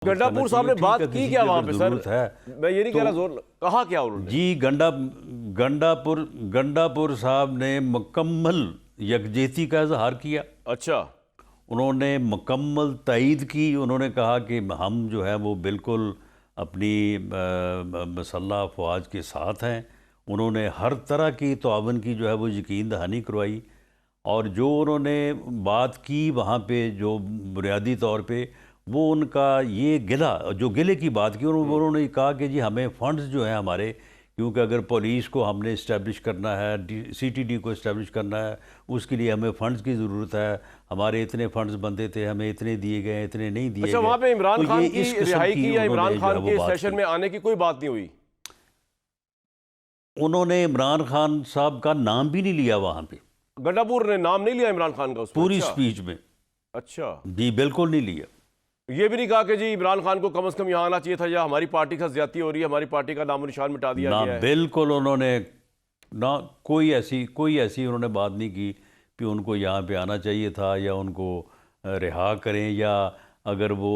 گنڈاپور صاحب نے بات کی کیا وہاں پہ سر؟ میں یہ نہیں کہہ رہا زور کہا کیا انہوں نے؟ جی گنڈاپور صاحب نے مکمل یکجہتی کا اظہار کیا۔ اچھا، انہوں نے مکمل تائید کی۔ انہوں نے کہا کہ ہم جو ہے وہ بالکل اپنی مسلح افواج کے ساتھ ہیں۔ انہوں نے ہر طرح کی تعاون کی جو ہے وہ یقین دہانی کروائی، اور جو انہوں نے بات کی وہاں پہ جو بنیادی طور پہ وہ ان کا یہ گلے کی بات کی، انہوں نے کہا کہ جی ہمیں فنڈز جو ہیں ہمارے، کیونکہ اگر پولیس کو ہم نے اسٹیبلش کرنا ہے، سی ٹی ڈی کو اسٹیبلش کرنا ہے، اس کے لیے ہمیں فنڈز کی ضرورت ہے۔ ہمارے اتنے فنڈز بنتے تھے، ہمیں اتنے دیے گئے، اتنے نہیں دیے گئے۔ اچھا، وہاں پہ عمران خان کی رہائی کی یا عمران خان کے سیشن میں آنے کی کوئی بات نہیں ہوئی؟ انہوں نے عمران خان صاحب کا نام بھی نہیں لیا وہاں پہ۔ گنڈاپور نے نام نہیں لیا عمران خان کا اس پوری سپیچ میں؟ اچھا جی بالکل نہیں لیا۔ یہ بھی نہیں کہا کہ جی عمران خان کو کم از کم یہاں آنا چاہیے تھا، یا ہماری پارٹی کا زیادتی ہو رہی ہے، ہماری پارٹی کا نام و نشان مٹا دیا گیا ہے؟ بالکل انہوں نے کوئی ایسی انہوں نے بات نہیں کی کہ ان کو یہاں پہ آنا چاہیے تھا یا ان کو رہا کریں، یا اگر وہ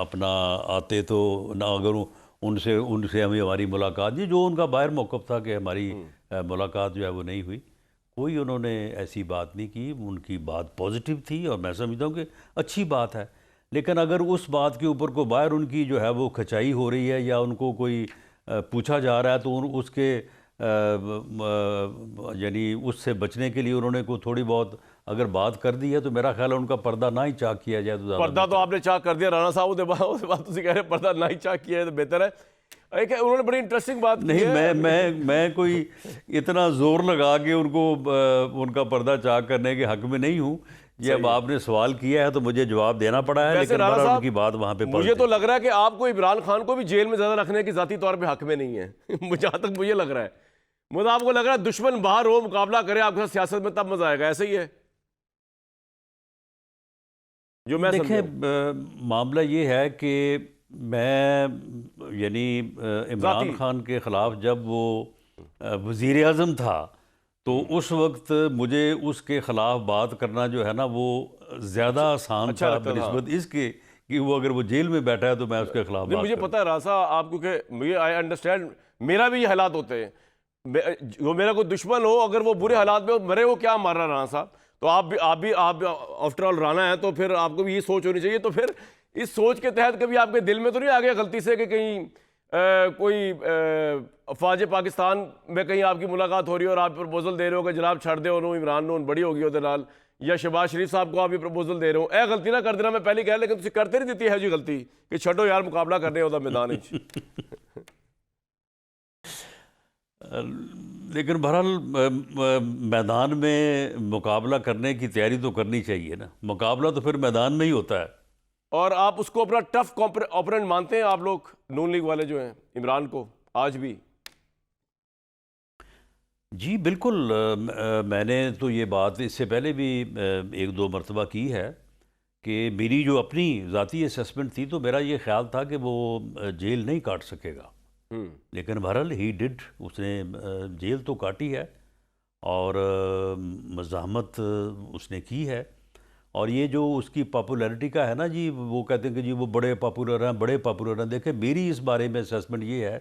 اپنا آتے تو نہ، اگر ان سے ہماری ملاقات، جو ان کا باہر موقف تھا کہ ہماری ملاقات جو ہے وہ نہیں ہوئی، کوئی انہوں نے ایسی بات نہیں کی۔ ان کی بات پازیٹیو تھی اور میں سمجھتا ہوں کہ اچھی بات ہے، لیکن اگر اس بات کے اوپر کو باہر ان کی جو ہے وہ کھچائی ہو رہی ہے یا ان کو کوئی پوچھا جا رہا ہے تو اس کے یعنی اس سے بچنے کے لیے انہوں نے کوئی تھوڑی بہت اگر بات کر دی ہے تو میرا خیال ہے ان کا پردہ نہ ہی چاک کیا جائے تو زیادہ پردہ تو آپ نے چاک کر دیا رانا صاحب، اس بات تسی کہہ رہے ہیں پردہ نہ ہی چاک کیا ہے تو بہتر ہے۔ ایک انہوں نے بڑی انٹرسٹنگ بات کی ہے۔ نہیں، میں کوئی اتنا زور لگا کے ان کو ان کا پردہ چاک کرنے کے حق میں نہیں ہوں۔ یہ اب آپ نے سوال کیا ہے تو مجھے جواب دینا پڑا ہے، لیکن بہرحال ان کی بات وہاں پہ مجھے تو لگ رہا ہے کہ آپ کو عمران خان کو بھی جیل میں زیادہ رکھنے کی ذاتی طور پہ حق میں نہیں ہے، جہاں تک مجھے لگ رہا ہے۔ مجھے آپ کو لگ رہا ہے دشمن باہر ہو، مقابلہ کرے آپ کے ساتھ سیاست میں، تب مزہ آئے گا، ایسے ہی ہے جو میں دیکھیں معاملہ یہ ہے کہ میں یعنی عمران خان کے خلاف جب وہ وزیر اعظم تھا تو اس وقت مجھے اس کے خلاف بات کرنا جو ہے نا وہ زیادہ آسان تھا بنسبت اس کے کہ وہ اگر وہ جیل میں بیٹھا ہے تو میں اس کے خلاف بات مجھے پتہ ہے راسا آپ، کیونکہ مجھے آئی انڈرسٹینڈ، میرا بھی یہ حالات ہوتے ہیں، جو میرا کوئی دشمن ہو اگر وہ برے حالات میں مرے، وہ کیا مار رہا رانا صاحب، تو آپ بھی آفٹر آل رانا ہے، تو پھر آپ کو بھی یہ سوچ ہونی چاہیے۔ تو پھر اس سوچ کے تحت کبھی آپ کے دل میں تو نہیں آ گیا غلطی سے کہ کہیں کوئی افواج پاکستان میں کہیں آپ کی ملاقات ہو رہی ہے اور آپ پرپوزل دے رہے ہو کہ جناب چھڑ دے انہوں عمران نون بڑی ہوگی وہ دلال، یا شہباز شریف صاحب کو آپ یہ پرپوزل دے رہے ہو، غلطی نہ کر دینا، میں پہلے کہہ، لیکن تسی کرتے نہیں دیتی ہے جی غلطی کہ چھڑو یار مقابلہ کرنے ہوتا میدان وچ۔ لیکن بہرحال میدان میں مقابلہ کرنے کی تیاری تو کرنی چاہیے نا، مقابلہ تو پھر میدان میں ہی ہوتا ہے۔ اور آپ اس کو اپنا ٹف اوپوننٹ مانتے ہیں آپ لوگ نون لیگ والے جو ہیں عمران کو آج بھی؟ جی بالکل، میں نے تو یہ بات اس سے پہلے بھی ایک دو مرتبہ کی ہے کہ میری جو اپنی ذاتی اسیسمنٹ تھی تو میرا یہ خیال تھا کہ وہ جیل نہیں کاٹ سکے گا، لیکن بہرحال ہی ڈڈ، اس نے جیل تو کاٹی ہے اور مزاحمت اس نے کی ہے۔ اور یہ جو اس کی پاپولیرٹی کا ہے نا جی، وہ کہتے ہیں کہ جی وہ بڑے پاپولر ہیں، دیکھیں میری اس بارے میں اسیسمنٹ یہ ہے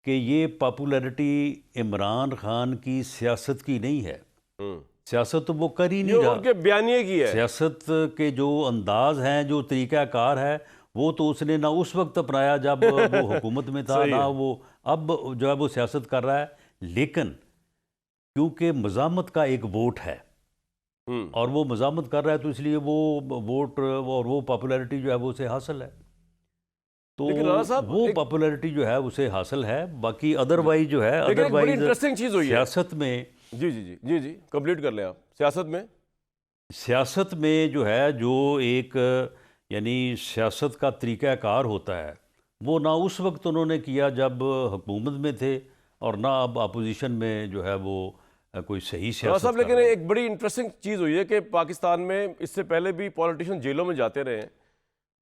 کہ یہ پاپولیرٹی عمران خان کی سیاست کی نہیں ہے، سیاست تو وہ کر ہی نہیں رہا، ان کے بیانیے کی ہے۔ سیاست کے جو انداز ہیں، جو طریقہ کار ہے، وہ تو اس نے نہ اس وقت اپنایا جب وہ حکومت میں تھا، نہ وہ اب جو ہے وہ سیاست کر رہا ہے، لیکن کیونکہ مزاحمت کا ایک ووٹ ہے اور وہ مزاحمت کر رہا ہے تو اس لیے وہ ووٹ اور وہ پاپولیرٹی جو ہے وہ اسے حاصل ہے، تو وہ پاپولیرٹی جو ہے اسے حاصل ہے۔ باقی ادروائز جو ہے، ادروائز سیاست میں، جی کمپلیٹ کر لیں آپ، سیاست میں جو ہے جو ایک یعنی سیاست کا طریقہ کار ہوتا ہے وہ نہ اس وقت انہوں نے کیا جب حکومت میں تھے اور نہ اب اپوزیشن میں جو ہے وہ کوئی صحیح سیاست کر رہے ہیں۔ لیکن ایک بڑی انٹرسٹنگ چیز ہوئی ہے کہ پاکستان میں اس سے پہلے بھی پولیٹیشین جیلوں میں جاتے رہے ہیں،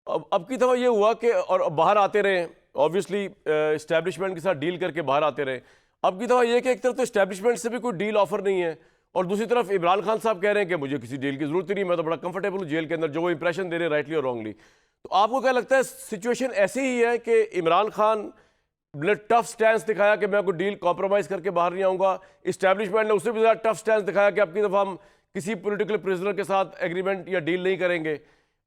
اب کی دفعہ یہ ہوا کہ اور باہر آتے رہے، اوبویسلی اسٹیبلشمنٹ کے ساتھ ڈیل کر کے باہر آتے رہے، اب کی دفعہ یہ کہ ایک طرف تو اسٹیبلشمنٹ سے بھی کوئی ڈیل آفر نہیں ہے، اور دوسری طرف عمران خان صاحب کہہ رہے ہیں کہ مجھے کسی ڈیل کی ضرورت ہی نہیں, میں تو بڑا کمفرٹیبل ہوں جیل کے اندر, جو وہ امپریشن دے رہے ہیں رائٹلی اور رانگلی. تو آپ کو کیا لگتا ہے سچویشن ایسی ہی ہے کہ عمران خان نے ٹف سٹینس دکھایا کہ میں کوئی ڈیل کمپرومائز کر کے باہر نہیں آؤں گا, اسٹیبلشمنٹ نے اس سے بھی زیادہ ٹف سٹینس دکھایا کہ اب کی دفعہ ہم کسی پولیٹیکل پرزنر کے ساتھ ایگریمنٹ یا ڈیل نہیں کریں گے,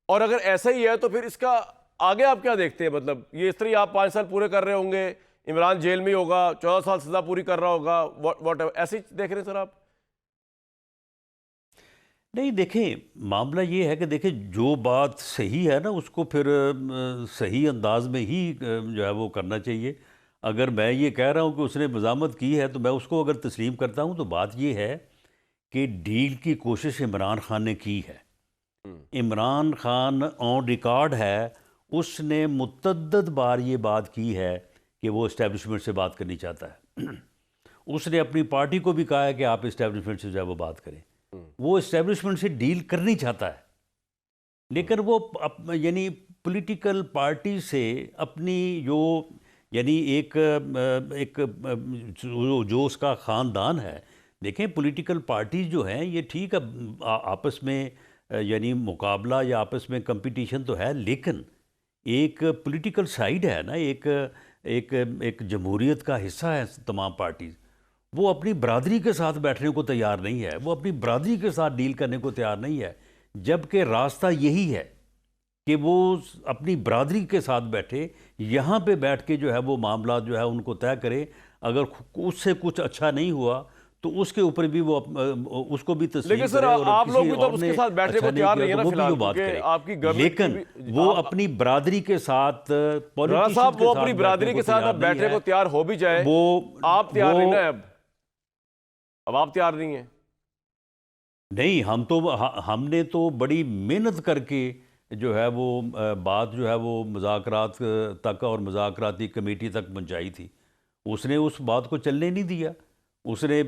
اور اگر ایسا ہی ہے تو پھر اس کا آگے آپ کیا دیکھتے ہیں؟ مطلب یہ اس طرح آپ 5 سال پورے کر رہے ہوں گے, عمران جیل میں ہی ہوگا, 14 سال سزا پوری کر رہا ہوگا, واٹ ایور, ایسے ہی دیکھ رہے ہیں سر آپ؟ نہیں دیکھیں, معاملہ یہ ہے کہ دیکھیں جو بات صحیح ہے نا اس کو پھر صحیح انداز میں ہی جو ہے وہ کرنا چاہیے. اگر میں یہ کہہ رہا ہوں کہ اس نے مزاحمت کی ہے تو میں اس کو اگر تسلیم کرتا ہوں, تو بات یہ ہے کہ ڈیل کی کوشش عمران خان نے کی ہے. عمران خان آن ریکارڈ ہے, اس نے متعدد بار یہ بات کی ہے کہ وہ اسٹیبلشمنٹ سے بات کرنی چاہتا ہے. اس نے اپنی پارٹی کو بھی کہا ہے کہ آپ اسٹیبلشمنٹ سے جو ہے وہ بات کریں. وہ اسٹیبلشمنٹ سے ڈیل کرنی چاہتا ہے, لیکن وہ یعنی پولیٹیکل پارٹی سے اپنی جو یعنی ایک جو اس کا خاندان ہے. دیکھیں پولیٹیکل پارٹی جو ہیں یہ ٹھیک ہے آپس میں یعنی مقابلہ یا آپس میں کمپٹیشن تو ہے, لیکن ایک پولیٹیکل سائیڈ ہے نا, ایک جمہوریت کا حصہ ہے تمام پارٹیز. وہ اپنی برادری کے ساتھ بیٹھنے کو تیار نہیں ہے, وہ اپنی برادری کے ساتھ ڈیل کرنے کو تیار نہیں ہے, جبکہ راستہ یہی ہے کہ وہ اپنی برادری کے ساتھ بیٹھے, یہاں پہ بیٹھ کے جو ہے وہ معاملات جو ہے ان کو طے کرے. اگر اس سے کچھ اچھا نہیں ہوا تو اس کے اوپر بھی وہ اس کو بھی تسلیم لیکن سر کرے, اور آپ لوگ کسی بھی تو اور اس نے کے ساتھ بیٹھنے کو اچھا تیار نہیں نہیں ہے کیا نا تو فی وہ بھی الحال, وہ بات کیونکہ کرے. آپ کی گورنمنٹ لیکن وہ اپنی برادری کے ساتھ رانا صاحب وہ اپنی برادری کے ساتھ اب بیٹھنے کو تیار ہو بھی جائے, آپ تیار نہیں نا اب آپ تیار نہیں ہیں. نہیں, ہم نے تو بڑی محنت کر کے جو ہے وہ بات جو ہے وہ مذاکرات تک اور مذاکراتی کمیٹی تک پہنچائی تھی. اس نے اس بات کو چلنے نہیں دیا. اس نے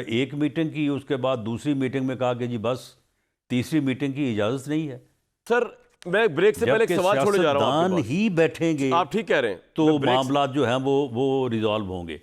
ایک میٹنگ کی, اس کے بعد دوسری میٹنگ میں کہا کہ جی بس تیسری میٹنگ کی اجازت نہیں ہے. سر میں بریک سے پہلے ایک سوال چھوڑے جا رہا ہوں آپ کے سیاستدان پاس. ہی بیٹھیں گے آپ ٹھیک کہہ رہے ہیں, تو معاملات جو ہیں وہ ریزالو ہوں گے.